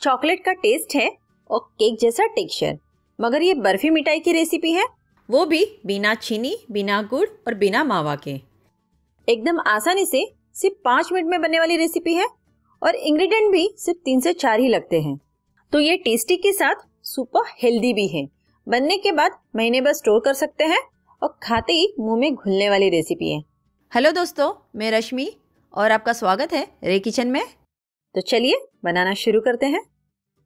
Chocolate का test है और केक जैसा टेक्सचर, मगर ये बर्फी मिठाई की रेसिपी है, वो भी बिना चीनी, बिना गुड़ और बिना मावा के। एकदम आसानी से सिर्फ 5 मिनट में बनने वाली रेसिपी है और इंग्रेडिएंट भी सिर्फ 3 से 4 ही लगते हैं। तो ये टेस्टी के साथ सुपर हेल्दी भी है। बनने के बाद महीने भर स्टोर कर सकते हैं और खाते ही मुंह में घुलने वाली रेसिपी है। हेलो दोस्तों, मैं रश्मि और आपका स्वागत है रे किचन में। तो चलिए बनाना शुरू करते हैं।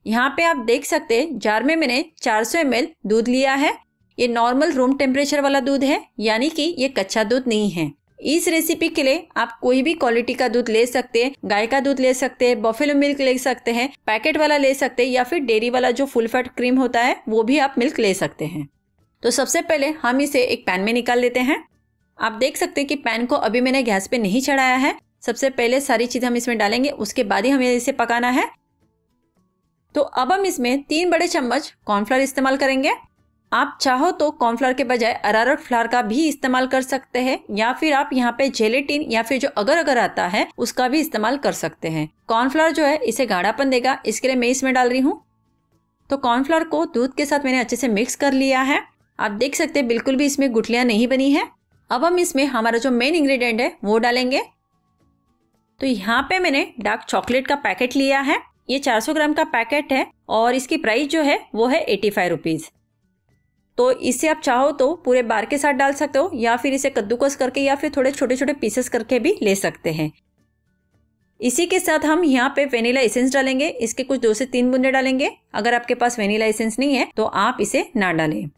यहाँ पे आप देख सकते हैं जार में मैंने 400 ml दूध लिया है। ये नॉर्मल रूम टेम्परेचर वाला दूध है, यानी कि ये कच्चा दूध नहीं है। इस रेसिपी के लिए आप कोई भी क्वालिटी का दूध ले सकते हैं। गाय का दूध ले सकते हैं, बफेलो मिल्क ले सकते हैं, पैकेट वाला ले सकते हैं, या फिर डेयरी वाला जो फुल फैट क्रीम होता है वो भी आप मिल्क ले सकते हैं। तो सबसे पहले हम इसे एक पैन में निकाल लेते हैं। आप देख सकते हैं कि पैन को अभी मैंने गैस पे नहीं चढ़ाया है। सबसे पहले सारी चीज़ हम इसमें डालेंगे, उसके बाद ही हमें इसे पकाना है। तो अब हम इसमें 3 बड़े चम्मच कॉर्नफ्लोर इस्तेमाल करेंगे। आप चाहो तो कॉर्नफ्लोर के बजाय अरारोट फ्लावर का भी इस्तेमाल कर सकते हैं, या फिर आप यहाँ पे जेलेटिन या फिर जो अगर अगर आता है उसका भी इस्तेमाल कर सकते हैं। कॉर्नफ्लोर जो है इसे गाढ़ापन देगा, इसके लिए मैं इसमें डाल रही हूँ। तो कॉर्नफ्लोर को दूध के साथ मैंने अच्छे से मिक्स कर लिया है। आप देख सकते हैं बिल्कुल भी इसमें गुठलियाँ नहीं बनी है। अब हम इसमें हमारा जो मेन इंग्रेडिएंट है वो डालेंगे। तो यहाँ पे मैंने डार्क चॉकलेट का पैकेट लिया है। ये 400 ग्राम का पैकेट है और इसकी प्राइस जो है वो है 85 रुपीज़। तो इसे आप चाहो तो पूरे बार के साथ डाल सकते हो, या फिर इसे कद्दूकस करके या फिर थोड़े छोटे छोटे पीसेस करके भी ले सकते हैं। इसी के साथ हम यहाँ पे वेनिला एसेंस डालेंगे। इसके कुछ 2 से 3 बूंदे डालेंगे। अगर आपके पास वेनिला एसेंस नहीं है तो आप इसे ना डालें।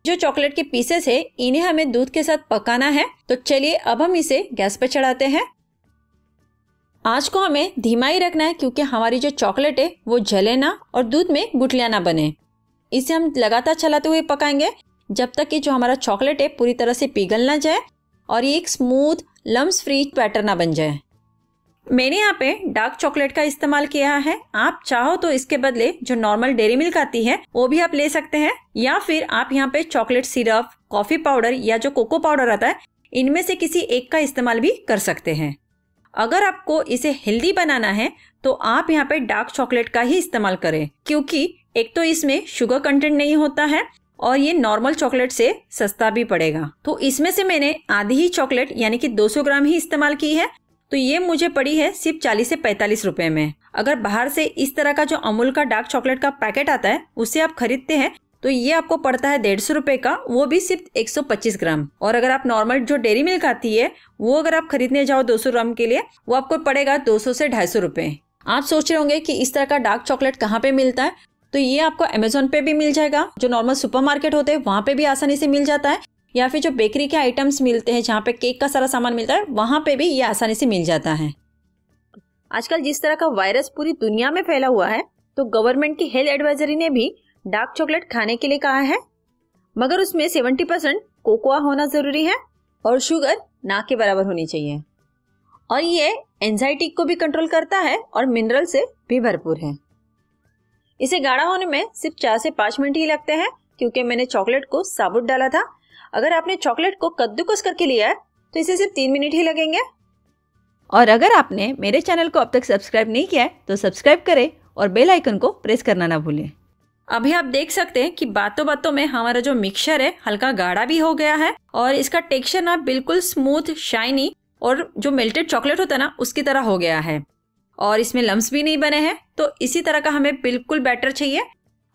जो चॉकलेट के पीसेस है इन्हें हमें दूध के साथ पकाना है। तो चलिए अब हम इसे गैस पर चढ़ाते हैं। आंच को हमें धीमा ही रखना है, क्योंकि हमारी जो चॉकलेट है वो जले ना और दूध में गुठलियाँ ना बने। इसे हम लगातार चलाते हुए पकाएंगे जब तक कि जो हमारा चॉकलेट है पूरी तरह से पिघल ना जाए और ये एक स्मूथ लम्स फ्री बैटर ना बन जाए। मैंने यहाँ पे डार्क चॉकलेट का इस्तेमाल किया है। आप चाहो तो इसके बदले जो नॉर्मल डेयरी मिल्क आती है वो भी आप ले सकते हैं, या फिर आप यहाँ पे चॉकलेट सिरप, कॉफी पाउडर या जो कोको पाउडर आता है इनमें से किसी एक का इस्तेमाल भी कर सकते हैं। अगर आपको इसे हेल्दी बनाना है तो आप यहाँ पे डार्क चॉकलेट का ही इस्तेमाल करें, क्योंकि एक तो इसमें शुगर कंटेंट नहीं होता है और ये नॉर्मल चॉकलेट से सस्ता भी पड़ेगा। तो इसमें से मैंने आधी ही चॉकलेट यानी कि 200 ग्राम ही इस्तेमाल की है। तो ये मुझे पड़ी है सिर्फ 40 से 45 रुपए में। अगर बाहर से इस तरह का जो अमूल का डार्क चॉकलेट का पैकेट आता है उससे आप खरीदते हैं तो ये आपको पड़ता है 150 रुपए का, वो भी सिर्फ 125 ग्राम। और अगर आप नॉर्मल जो डेयरी मिल्क आती है वो अगर आप खरीदने जाओ 200 ग्राम के लिए, वो आपको पड़ेगा 200 से 250 रुपए। आप सोच रहे होंगे कि इस तरह का डार्क चॉकलेट कहाँ पे मिलता है, तो ये आपको अमेजोन पे भी मिल जाएगा। जो नॉर्मल सुपरमार्केट होते हैं वहाँ पे भी आसानी से मिल जाता है, या फिर जो बेकरी के आइटम्स मिलते हैं जहाँ पे केक का सारा सामान मिलता है वहाँ पे भी ये आसानी से मिल जाता है। आजकल जिस तरह का वायरस पूरी दुनिया में फैला हुआ है, तो गवर्नमेंट की हेल्थ एडवाइजरी ने भी डार्क चॉकलेट खाने के लिए कहा है, मगर उसमें 70% कोकोआ होना जरूरी है और शुगर ना के बराबर होनी चाहिए। और ये एंजाइटी को भी कंट्रोल करता है और मिनरल से भी भरपूर है। इसे गाढ़ा होने में सिर्फ 4 से 5 मिनट ही लगते हैं, क्योंकि मैंने चॉकलेट को साबुत डाला था। अगर आपने चॉकलेट को कद्दूकस करके लिया है तो इसे सिर्फ 3 मिनट ही लगेंगे। और अगर आपने मेरे चैनल को अब तक सब्सक्राइब नहीं किया है तो सब्सक्राइब करें और बेल आइकन को प्रेस करना ना भूलें। अभी आप देख सकते हैं कि बातों बातों में हमारा जो मिक्सचर है हल्का गाढ़ा भी हो गया है और इसका टेक्सचर ना बिल्कुल स्मूथ, शाइनी और जो मेल्टेड चॉकलेट होता है ना उसकी तरह हो गया है, और इसमें लम्स भी नहीं बने हैं। तो इसी तरह का हमें बिल्कुल बैटर चाहिए।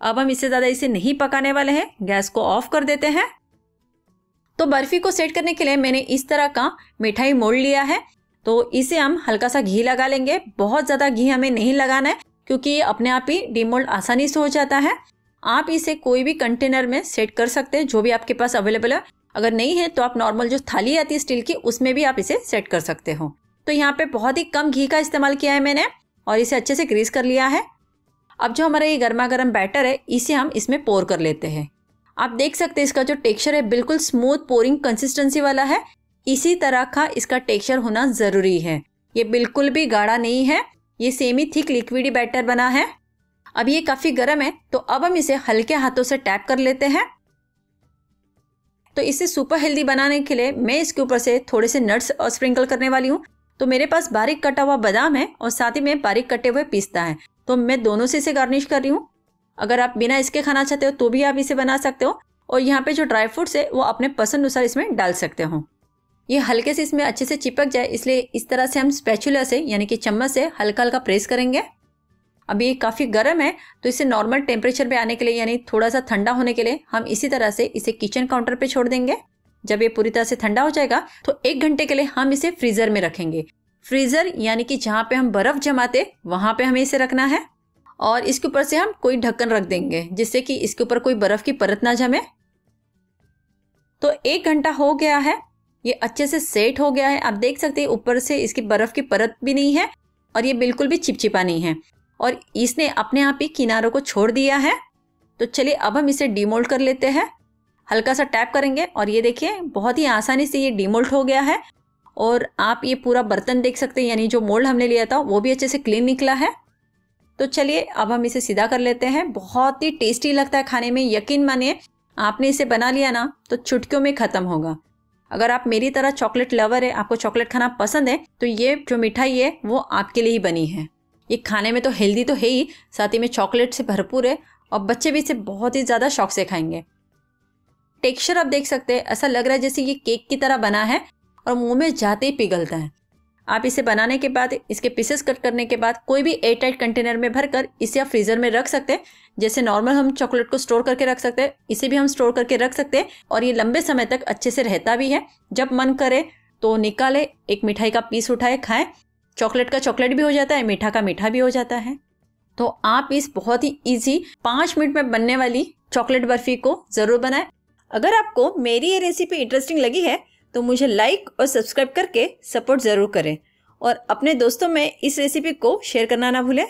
अब हम इससे ज़्यादा इसे नहीं पकाने वाले हैं, गैस को ऑफ कर देते हैं। तो बर्फी को सेट करने के लिए मैंने इस तरह का मिठाई मोल्ड लिया है। तो इसे हम हल्का सा घी लगा लेंगे। बहुत ज़्यादा घी हमें नहीं लगाना है, क्योंकि ये अपने आप ही डिमोल्ड आसानी से हो जाता है। आप इसे कोई भी कंटेनर में सेट कर सकते हैं जो भी आपके पास अवेलेबल है। अगर नहीं है तो आप नॉर्मल जो थाली आती है स्टील की उसमें भी आप इसे सेट कर सकते हो। तो यहाँ पे बहुत ही कम घी का इस्तेमाल किया है मैंने और इसे अच्छे से ग्रीस कर लिया है। अब जो हमारा ये गर्मा गर्म बैटर है इसे हम इसमें पोर कर लेते हैं। आप देख सकते हैं इसका जो टेक्सचर है बिल्कुल स्मूथ पोरिंग कंसिस्टेंसी वाला है। इसी तरह का इसका टेक्सचर होना ज़रूरी है। ये बिल्कुल भी गाढ़ा नहीं है, ये सेमी थिक लिक्विडी बैटर बना है। अब ये काफ़ी गर्म है, तो अब हम इसे हल्के हाथों से टैप कर लेते हैं। तो इसे सुपर हेल्दी बनाने के लिए मैं इसके ऊपर से थोड़े से नट्स स्प्रिंकल करने वाली हूँ। तो मेरे पास बारीक कटा हुआ बादाम है और साथ ही में बारीक कटे हुए पिस्ता है। तो मैं दोनों से इसे गार्निश कर रही हूँ। अगर आप बिना इसके खाना चाहते हो तो भी आप इसे बना सकते हो। और यहाँ पे जो ड्राई फ्रूट्स है वो अपने पसंद अनुसार इसमें डाल सकते हो। ये हल्के से इसमें अच्छे से चिपक जाए इसलिए इस तरह से हम स्पैचुला से यानी कि चम्मच से हल्का हल्का प्रेस करेंगे। अभी ये काफ़ी गर्म है तो इसे नॉर्मल टेम्परेचर पे आने के लिए यानी थोड़ा सा ठंडा होने के लिए हम इसी तरह से इसे किचन काउंटर पे छोड़ देंगे। जब ये पूरी तरह से ठंडा हो जाएगा तो 1 घंटे के लिए हम इसे फ्रीजर में रखेंगे। फ्रीजर यानी कि जहाँ पे हम बर्फ जमाते वहाँ पे हमें इसे रखना है। और इसके ऊपर से हम कोई ढक्कन रख देंगे जिससे कि इसके ऊपर कोई बर्फ की परत ना जमे। तो 1 घंटा हो गया है, ये अच्छे से सेट हो गया है। आप देख सकते हैं ऊपर से इसकी बर्फ की परत भी नहीं है और ये बिल्कुल भी चिपचिपा नहीं है और इसने अपने आप ही किनारों को छोड़ दिया है। तो चलिए अब हम इसे डीमोल्ड कर लेते हैं। हल्का सा टैप करेंगे और ये देखिए बहुत ही आसानी से ये डीमोल्ड हो गया है। और आप ये पूरा बर्तन देख सकते हैं, यानी जो मोल्ड हमने लिया था वो भी अच्छे से क्लीन निकला है। तो चलिए अब हम इसे सीधा कर लेते हैं। बहुत ही टेस्टी लगता है खाने में, यकीन मानिए आपने इसे बना लिया ना तो चुटकियों में ख़त्म होगा। अगर आप मेरी तरह चॉकलेट लवर है, आपको चॉकलेट खाना पसंद है, तो ये जो मिठाई है वो आपके लिए ही बनी है। ये खाने में तो हेल्दी तो है ही, साथ ही में चॉकलेट से भरपूर है और बच्चे भी इसे बहुत ही ज़्यादा शौक से खाएंगे। टेक्सचर आप देख सकते हैं, ऐसा लग रहा है जैसे ये केक की तरह बना है और मुंह में जाते ही पिघलता है। आप इसे बनाने के बाद इसके पीसेस कट करने के बाद कोई भी एयर टाइट कंटेनर में भरकर इसे आप फ्रीजर में रख सकते हैं। जैसे नॉर्मल हम चॉकलेट को स्टोर करके रख सकते हैं, इसे भी हम स्टोर करके रख सकते हैं और ये लंबे समय तक अच्छे से रहता भी है। जब मन करे तो निकाले, एक मिठाई का पीस उठाए खाएं। चॉकलेट का चॉकलेट भी हो जाता है, मीठा का मीठा भी हो जाता है। तो आप इस बहुत ही ईजी 5 मिनट में बनने वाली चॉकलेट बर्फी को ज़रूर बनाएं। अगर आपको मेरी ये रेसिपी इंटरेस्टिंग लगी है तो मुझे लाइक और सब्सक्राइब करके सपोर्ट ज़रूर करें और अपने दोस्तों में इस रेसिपी को शेयर करना ना भूलें।